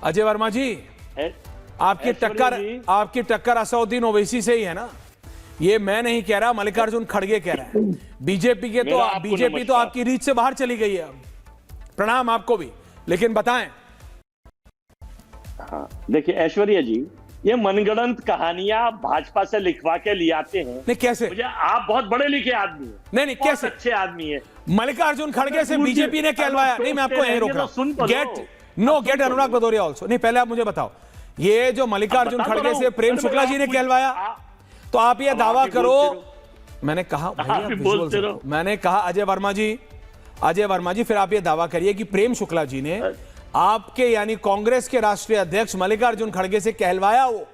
अजय वर्मा जी, आपकी टक्कर असदुद्दीन ओवैसी से ही है ना? ये मैं नहीं कह रहा, मल्लिकार्जुन खड़गे कह रहा है। बीजेपी तो आपकी रीच से बाहर चली गई है। प्रणाम आपको भी, लेकिन बताएं। हाँ, देखिए ऐश्वर्या जी, ये मनगढ़ंत कहानियां भाजपा से लिखवा के ले आते हैं। नहीं कैसे? मुझे आप बहुत पढ़े लिखे आदमी हैं। नहीं कैसे? अच्छे आदमी है। मल्लिकार्जुन खड़गे से बीजेपी ने कहलवाया। नहीं, मैं आपको यहीं रोक रहा हूं। गेट अनुराग भदौरिया ऑल्सो। नहीं, पहले आप मुझे बताओ, ये जो मल्लिकार्जुन खड़गे से प्रेम शुक्ला जी ने कहलवाया, तो आप ये दावा करो। मैंने कहा भैया, मैंने कहा अजय वर्मा जी, फिर आप ये दावा करिए कि प्रेम शुक्ला जी ने आपके यानी कांग्रेस के राष्ट्रीय अध्यक्ष मल्लिकार्जुन खड़गे से कहलवाया हो।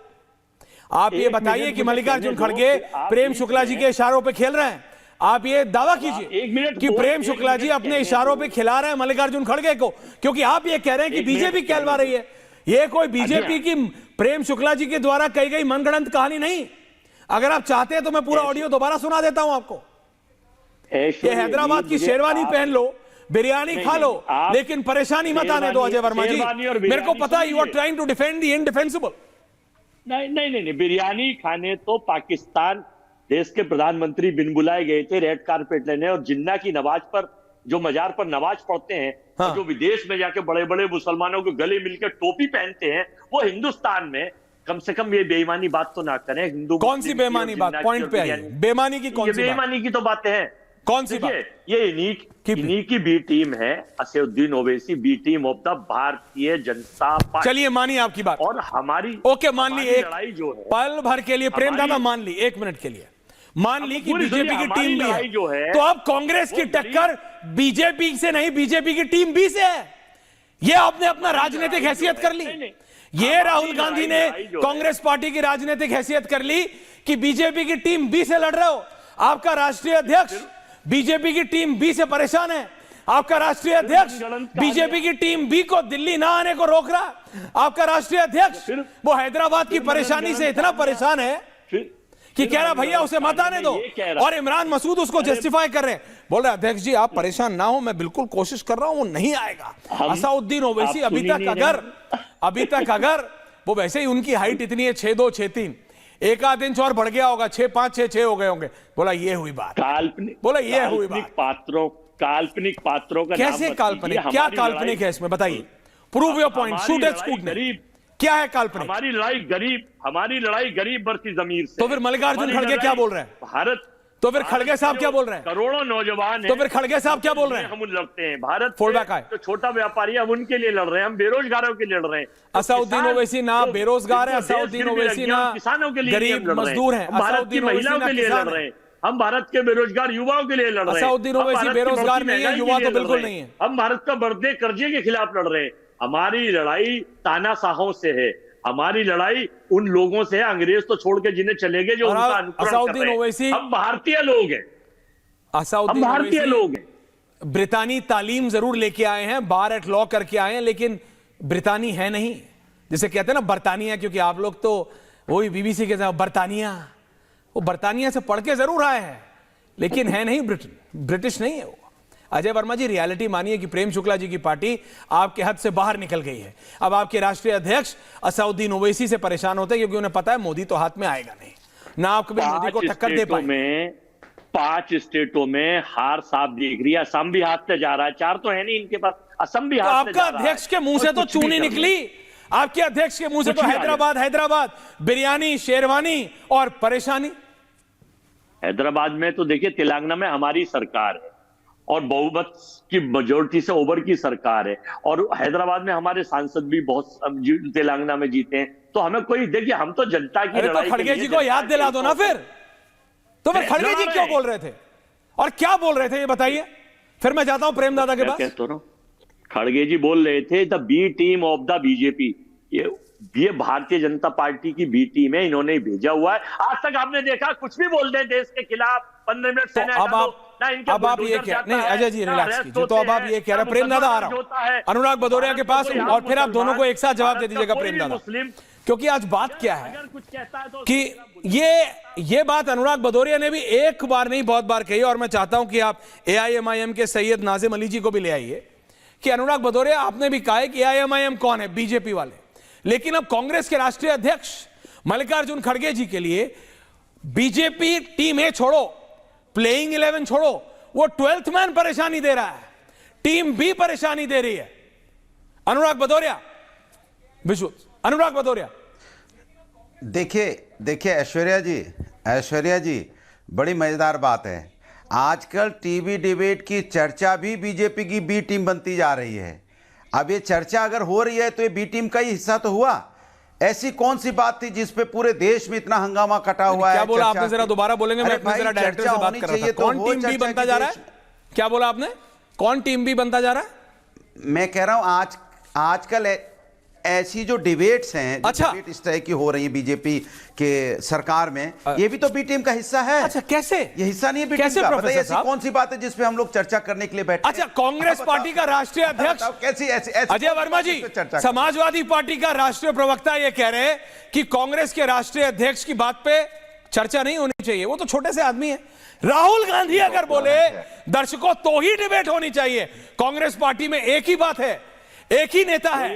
आप ये बताइए कि मल्लिकार्जुन खड़गे प्रेम शुक्ला जी के इशारों पे खेल रहे हैं। आप ये दावा कीजिए कि प्रेम शुक्ला जी अपने इशारों पे खिला रहे हैं मल्लिकार्जुन खड़गे को, क्योंकि आप ये कह रहे हैं कि बीजेपी कहलवा रही है। ये कोई बीजेपी की प्रेम शुक्ला जी के द्वारा कही गई मनगढ़ंत कहानी नहीं। अगर आप चाहते हैं तो मैं पूरा ऑडियो दोबारा सुना देता हूं आपको। ये हैदराबाद की शेरवानी पहन लो, बिरयानी खा लो, लेकिन परेशानी मत आने दो अजय वर्मा जी। मेरे को पता है you are trying to defend the indefensible. नहीं, बिरयानी खाने तो पाकिस्तान देश के प्रधानमंत्री बिन बुलाए गए थे रेड कारपेट लेने, और जिन्ना की नमाज पर जो मजार पर नमाज पढ़ते हैं, हाँ। जो विदेश में जाके बड़े बड़े मुसलमानों के गले मिलकर टोपी पहनते हैं, वो हिंदुस्तान में कम से कम ये बेईमानी बात तो ना करें। हिंदू कौन सी बेईमानी बात? पॉइंट पे आइए। बेईमानी की कौन सी? बेईमानी की तो बातें हैं। कौन सी बात? ये इन्हीं की बी टीम है, Asaduddin Owaisi, B team of the Bharatiya Janata party. चलिए मानिए आपकी बात, और हमारी ओके मान ली, एक जो है पल भर के लिए प्रेम दादा मान ली, 1 मिनट के लिए मान ली कि बीजेपी की टीम भी है, जो है तो अब कांग्रेस की टक्कर बीजेपी से नहीं, बीजेपी की टीम बी से है। ये आपने अपना राजनीतिक हैसियत कर ली। ये राहुल गांधी ने कांग्रेस पार्टी की राजनीतिक हैसियत कर ली कि बीजेपी की टीम बी से लड़ रहे हो। आपका राष्ट्रीय अध्यक्ष बीजेपी की टीम बी से परेशान है। आपका राष्ट्रीय अध्यक्ष बीजेपी की टीम बी को दिल्ली ना आने को रोक रहा है। आपका राष्ट्रीय अध्यक्ष वो हैदराबाद की परेशानी से इतना परेशान है कि कह रहा भैया उसे मत आने दो, और इमरान मसूद उसको जस्टिफाई कर रहे हैं। बोल रहे अध्यक्ष जी आप परेशान ना हो, मैं बिल्कुल कोशिश कर रहा हूं, वो नहीं आएगा। असदुद्दीन ओवैसी अभी तक अगर वो वैसे ही उनकी हाइट इतनी है 6'2", 6'3", एक आध इंच और बढ़ गया होगा, 6'5", 6'6" हो गए होंगे। बोला ये हुई बात, काल्पनिक पात्रों का कैसे काल्पनिक? क्या काल्पनिक है इसमें बताइए? Prove your point, shoot and scoot. क्या है काल्पनिक? हमारी लड़ाई गरीब बर्ती जमीर से। तो फिर मल्लिकार्जुन खड़गे क्या बोल रहे हैं? भारत तो फिर खड़गे साहब क्या बोल रहे हैं? करोड़ों नौजवान तो फिर खड़गे साहब क्या बोल रहे हैं? हम लड़ते हैं भारत फोल्डबैक आए तो छोटा व्यापारी, हम उनके लिए लड़ रहे हैं, हम बेरोजगारों के लिए लड़ रहे हैं। असदुद्दीन ओवैसी ना बेरोजगार है, असदुद्दीन ओवैसी ना किसानों के लिए गरीब मजदूर हैं, भारत की महिलाओं के लिए लड़ रहे हैं, हम भारत के बेरोजगार युवाओं के लिए लड़ रहे हैं। असदुद्दीन ओवैसी बेरोजगार नहीं है, युवा तो बिल्कुल नहीं है। हम भारत का बढ़ते कर्जे के खिलाफ लड़ रहे हैं। हमारी लड़ाई तानाशाहों से है, हमारी लड़ाई उन लोगों से है, अंग्रेज तो छोड़ के जिन्हें चले गए, जो उनका अनुकरण कर रहे हैं। हम भारतीय लोग हैं, हम भारतीय लोग हैं। ब्रितानी तालीम जरूर लेके आए हैं, बार एट लॉ करके आए हैं, लेकिन ब्रितानी है नहीं। जिसे कहते हैं ना बर्तानिया, क्योंकि आप लोग तो वही बीबीसी के साथ बर्तानिया, वो बर्तानिया से पढ़ के जरूर आए हैं, लेकिन है नहीं ब्रिटिश नहीं है वो। अजय वर्मा जी रियलिटी मानिए कि प्रेम शुक्ला जी की पार्टी आपके हद से बाहर निकल गई है। अब आपके राष्ट्रीय अध्यक्ष असदुद्दीन ओवैसी से परेशान होते हैं, क्योंकि उन्हें पता है मोदी तो हाथ में आएगा नहीं, ना आप कभी मोदी को टक्कर दे पाएंगे। 5 स्टेटों में हार साफ दिख रही है। असम भी हाथ से जा रहा है, 4 तो है नहीं इनके पास, असम भी हाथ से जा रहा है। आपका अध्यक्ष के मुंह से तो चूनी निकली, आपके अध्यक्ष के मुंह से तो हैदराबाद बिरयानी, शेरवानी और परेशानी। हैदराबाद में तो देखिए, तेलंगाना में हमारी सरकार है और बहुमत की मेजोरिटी से ओवर की सरकार है, और हैदराबाद में हमारे सांसद भी बहुत तेलंगाना में जीते हैं। तो हमें कोई देखिए, हम तो जनता की लड़ाई। खड़गे जी को याद दिला दो ना फिर। तो फिर खड़गे जी क्यों बोल रहे थे और क्या बोल रहे थे ये बताइए, फिर मैं जाता हूं प्रेम दादा के पास। खड़गे जी बोल रहे थे the B team of the BJP. ये भारतीय जनता पार्टी की बी टीम है, इन्होंने भेजा हुआ है। आज तक आपने देखा कुछ भी बोल दे देश के खिलाफ, 15 मिनट से अब आप ये कह नहीं, अजय जी रिलैक्स कीजिए। तो अब आप ये कह रहे हैं, प्रेम दादा आ रहा हूं अनुराग भदौरिया के पास, और फिर आप दोनों को एक साथ जवाब दे दीजिएगा प्रेम दादा, क्योंकि आज बात क्या है कि ये बात अनुराग भदौरिया ने भी एक बार नहीं बहुत बार कही, और मैं चाहता हूं कि आप AIMIM के सैयद नाजिम अली जी को भी ले आइए कि अनुराग भदौरिया आपने भी कहा है कि AIMIM कौन है, बीजेपी वाले, लेकिन अब कांग्रेस के राष्ट्रीय अध्यक्ष मल्लिकार्जुन खड़गे जी के लिए बीजेपी टीम ए छोड़ो, प्लेइंग 11 छोड़ो, वो 12th मैन परेशानी दे रहा है, टीम बी परेशानी दे रही है। अनुराग भदौरिया, अनुराग भदौरिया, देखिए ऐश्वर्या जी बड़ी मजेदार बात है। आजकल टीवी डिबेट की चर्चा भी बीजेपी की बी टीम बनती जा रही है। अब ये चर्चा अगर हो रही है तो ये बी टीम का ही हिस्सा तो हुआ। ऐसी कौन सी बात थी जिस पे पूरे देश में इतना हंगामा कटा हुआ है? क्या बोला आपने, जरा दोबारा बोलेंगे? मैं अपने जरा डायरेक्टर से बात कर रहा था। कौन टीम बी बनता जा रहा है? क्या बोला आपने? कौन टीम बी बनता जा रहा है? मैं कह रहा हूं आजकल ऐसी जो डिबेट्स हैं, अच्छा, डिबेट इस तरह की हो रही है बीजेपी के सरकार में, ये भी तो बी टीम का हिस्सा है। अच्छा, कैसे? ये हिस्सा नहीं है बी टीम का? बताइए ऐसी कौन सी बात है जिस पे हम लोग चर्चा करने के लिए बैठे? अच्छा, कांग्रेस पार्टी का राष्ट्रीय अध्यक्ष कैसी अजय वर्मा जी, समाजवादी पार्टी का राष्ट्रीय प्रवक्ता ये कह रहे हैं कि कांग्रेस के राष्ट्रीय अध्यक्ष की बात पे चर्चा नहीं होनी चाहिए, वो तो छोटे से आदमी है। राहुल गांधी अगर बोले दर्शकों तो ही डिबेट होनी चाहिए। कांग्रेस पार्टी में एक ही बात है, एक ही नेता है,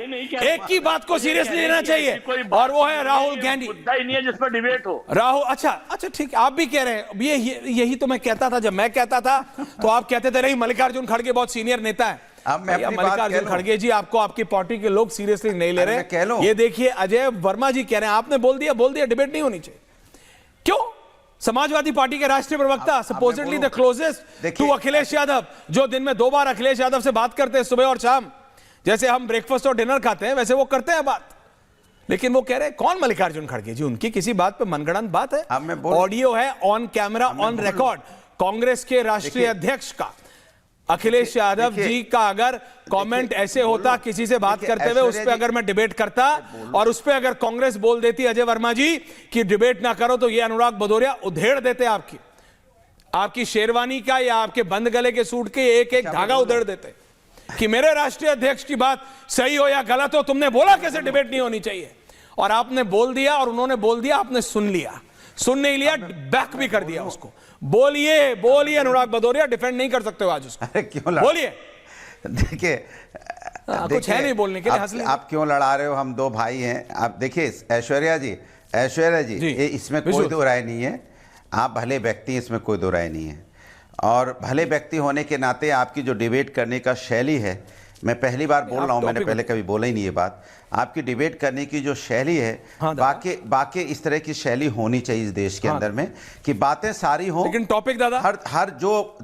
एक ही बात को सीरियसली लेना चाहिए, और वो है राहुल गांधी। मुद्दा ही नहीं है जिस पर डिबेट हो। राहुल, अच्छा ठीक, आप भी कह रहे हैं। यही तो मैं कहता था, जब मैं कहता था तो आप कहते थे नहीं मल्लिकार्जुन खड़गे बहुत सीनियर नेता है। मल्लिकार्जुन खड़गे जी, आपको आपकी पार्टी के लोग सीरियसली नहीं ले रहे। ये देखिए अजय वर्मा जी कह रहे हैं, आपने बोल दिया डिबेट नहीं होनी चाहिए। क्यों? समाजवादी पार्टी के राष्ट्रीय प्रवक्ता, supposedly the closest to Akhilesh Yadav, जो दिन में 2 बार अखिलेश यादव से बात करते हैं, सुबह और शाम, जैसे हम ब्रेकफास्ट और डिनर खाते हैं वैसे वो करते हैं बात। लेकिन वो कह रहे हैं कौन मल्लिकार्जुन खड़गे जी, उनकी किसी बात पे मनगढ़ंत बात है? ऑडियो है, on camera, on record, Congress के राष्ट्रीय अध्यक्ष का, अखिलेश यादव जी का अगर कमेंट ऐसे होता किसी से बात करते हुए, उस पर अगर मैं डिबेट करता और उस पर अगर कांग्रेस बोल देती अजय वर्मा जी कि डिबेट ना करो, तो ये अनुराग भदौरिया उधेड़ देते आपकी शेरवानी का या आपके बंद गले के सूट के एक एक धागा उधेड़ देते कि मेरे राष्ट्रीय अध्यक्ष की बात सही हो या गलत हो, तुमने बोला कैसे डिबेट नहीं होनी चाहिए, और आपने बोल दिया और उन्होंने बोल दिया, आपने सुन लिया, सुन नहीं लिया बैक भी कर दिया उसको। बोलिए अनुराग भदौरिया, डिफेंड नहीं कर सकते हो आज उसको। अरे क्यों? बोलिए। देखिए कुछ है नहीं बोलने के लिए, आप क्यों लड़ा रहे हो? हम 2 भाई हैं। आप देखिए ऐश्वर्या जी, इसमें कोई दो राय नहीं है। आप भले व्यक्ति, इसमें कोई दो राय नहीं है, और भले व्यक्ति होने के नाते आपकी जो डिबेट करने का शैली है, मैं पहली बार बोल रहा हूं, मैंने पहले कभी बोला ही नहीं ये बात। आपकी डिबेट करने की जो शैली है, बाकी इस तरह की शैली होनी चाहिए इस देश के अंदर में, कि बातें सारी हो, लेकिन टॉपिक दादा हर जो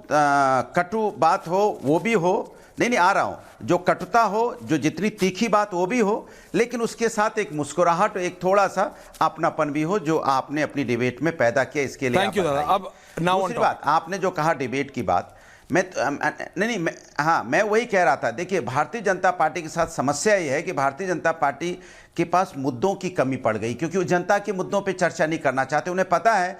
कटु बात हो वो भी हो, नहीं आ रहा हूं, जो कटुता हो, जो जितनी तीखी बात वो भी हो, लेकिन उसके साथ एक मुस्कुराहट, एक थोड़ा सा अपनापन भी हो, जो आपने अपनी डिबेट में पैदा किया, इसके लिए थैंक यू दादा। अब दूसरी बात, आपने जो कहा डिबेट की बात, मैं वही कह रहा था। देखिए भारतीय जनता पार्टी के साथ समस्या ये है कि भारतीय जनता पार्टी के पास मुद्दों की कमी पड़ गई, क्योंकि वो जनता के मुद्दों पे चर्चा नहीं करना चाहते। उन्हें पता है